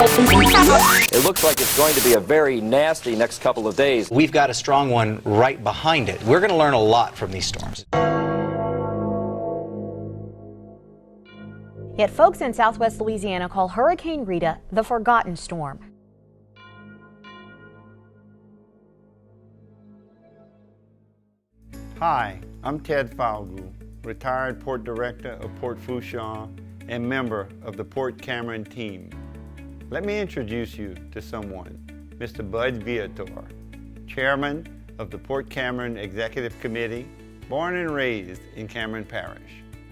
It looks like it's going to be a very nasty next couple of days. We've got a strong one right behind it. We're going to learn a lot from these storms. Yet folks in southwest Louisiana call Hurricane Rita the forgotten storm. Hi, I'm Ted Falgout, retired Port Director of Port Fourchon and member of the Port Cameron team. Let me introduce you to someone, Mr. Bud Viator, Chairman of the Port Cameron Executive Committee, born and raised in Cameron Parish.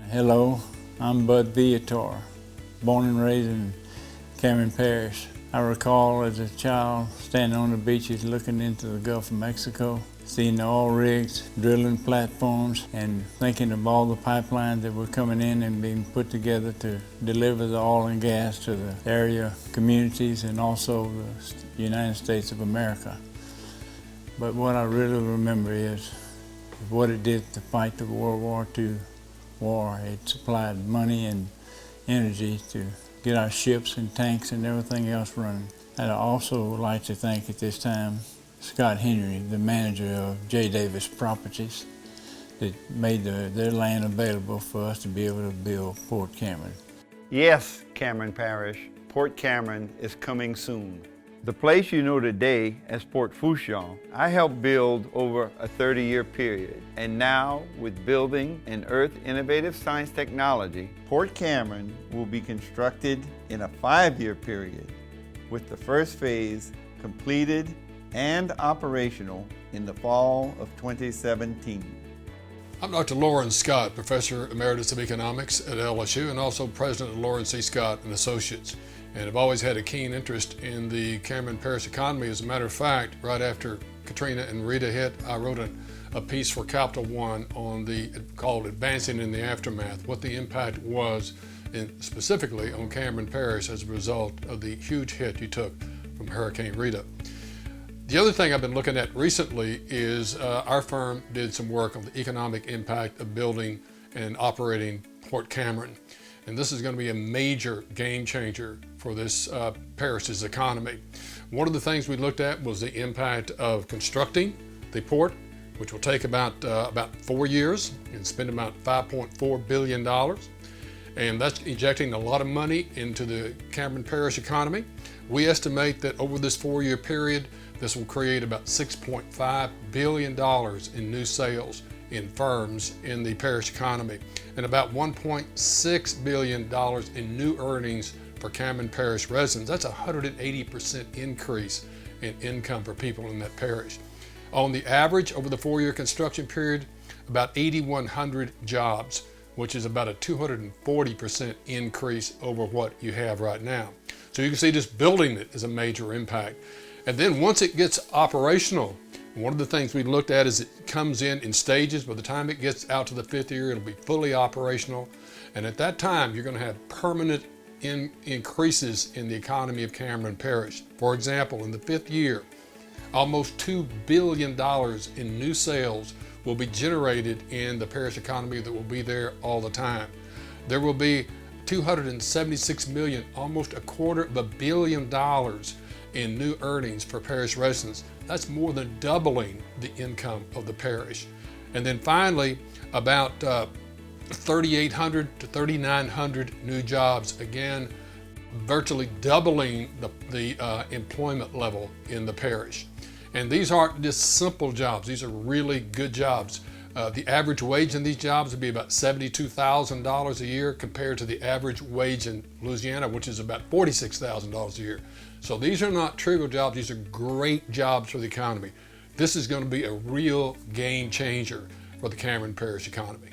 Hello, I'm Bud Viator, born and raised in Cameron Parish. I recall as a child standing on the beaches looking into the Gulf of Mexico, seeing the oil rigs, drilling platforms, and thinking of all the pipelines that were coming in and being put together to deliver the oil and gas to the area communities and also the United States of America. But what I really remember is what it did to fight the World War II war. It supplied money and energy to get our ships and tanks and everything else running. I'd also like to thank at this time Scott Henry, the manager of J. Davis Properties, that made their land available for us to be able to build Port Cameron. Yes, Cameron Parish, Port Cameron is coming soon. The place you know today as Port Fourchon, I helped build over a 30-year period. And now, with building and Earth Innovative Science Technology, Port Cameron will be constructed in a 5-year period, with the first phase completed and operational in the fall of 2017. I'm Dr. Loren Scott, Professor Emeritus of Economics at LSU and also President of Loren C. Scott and Associates. And I've always had a keen interest in the Cameron Parish economy. As a matter of fact, right after Katrina and Rita hit, I wrote a piece for Capital One called Advancing in the Aftermath, what the impact was specifically on Cameron Parish as a result of the huge hit you took from Hurricane Rita. The other thing I've been looking at recently is our firm did some work on the economic impact of building and operating Port Cameron. And this is going to be a major game changer for this parish's economy. One of the things we looked at was the impact of constructing the port, which will take about 4 years and spend about $5.4 billion. And that's injecting a lot of money into the Cameron Parish economy. We estimate that over this 4-year period, this will create about $6.5 billion in new sales in firms in the parish economy and about $1.6 billion in new earnings for Cameron Parish residents. That's a 180% increase in income for people in that parish. On the average, over the 4-year construction period, about 8,100 jobs, which is about a 240% increase over what you have right now. So you can see just building it is a major impact. And then once it gets operational, one of the things we looked at is it comes in stages. By the time it gets out to the 5th year, it'll be fully operational. And at that time, you're going to have permanent increases in the economy of Cameron Parish. For example, in the 5th year, almost $2 billion in new sales will be generated in the parish economy that will be there all the time. There will be $276 million, almost $250 million in new earnings for parish residents. That's more than doubling the income of the parish. And then finally, about 3,800 to 3,900 new jobs, again, virtually doubling the employment level in the parish. And these aren't just simple jobs, these are really good jobs. The average wage in these jobs would be about $72,000 a year compared to the average wage in Louisiana, which is about $46,000 a year. So these are not trivial jobs, these are great jobs for the economy. This is going to be a real game changer for the Cameron Parish economy.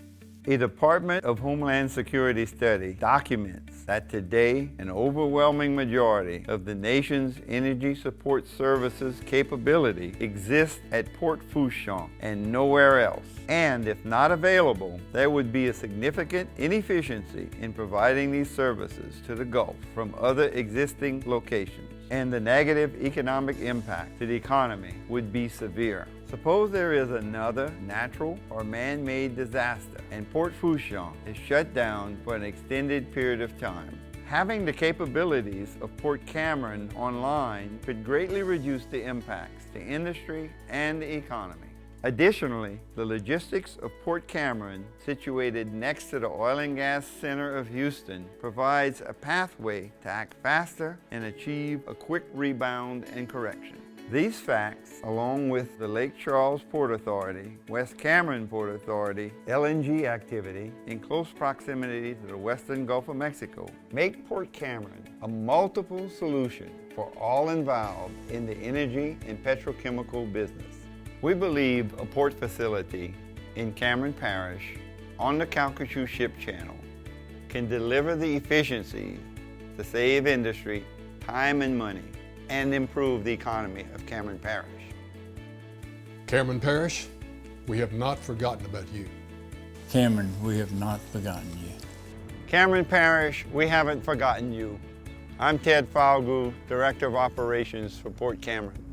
A Department of Homeland Security study documents that today an overwhelming majority of the nation's energy support services capability exists at Port Fourchon and nowhere else. And if not available, there would be a significant inefficiency in providing these services to the Gulf from other existing locations. And the negative economic impact to the economy would be severe. Suppose there is another natural or man-made disaster and Port Fourchon is shut down for an extended period of time. Having the capabilities of Port Cameron online could greatly reduce the impacts to industry and the economy. Additionally, the logistics of Port Cameron, situated next to the oil and gas center of Houston, provides a pathway to act faster and achieve a quick rebound and correction. These facts, along with the Lake Charles Port Authority, West Cameron Port Authority, LNG activity in close proximity to the western Gulf of Mexico, make Port Cameron a multiple solution for all involved in the energy and petrochemical business. We believe a port facility in Cameron Parish on the Calcasieu Ship Channel can deliver the efficiencies to save industry time and money and improve the economy of Cameron Parish. Cameron Parish, we have not forgotten about you. Cameron, we have not forgotten you. Cameron Parish, we haven't forgotten you. I'm Ted Falgout, Director of Operations for Port Cameron.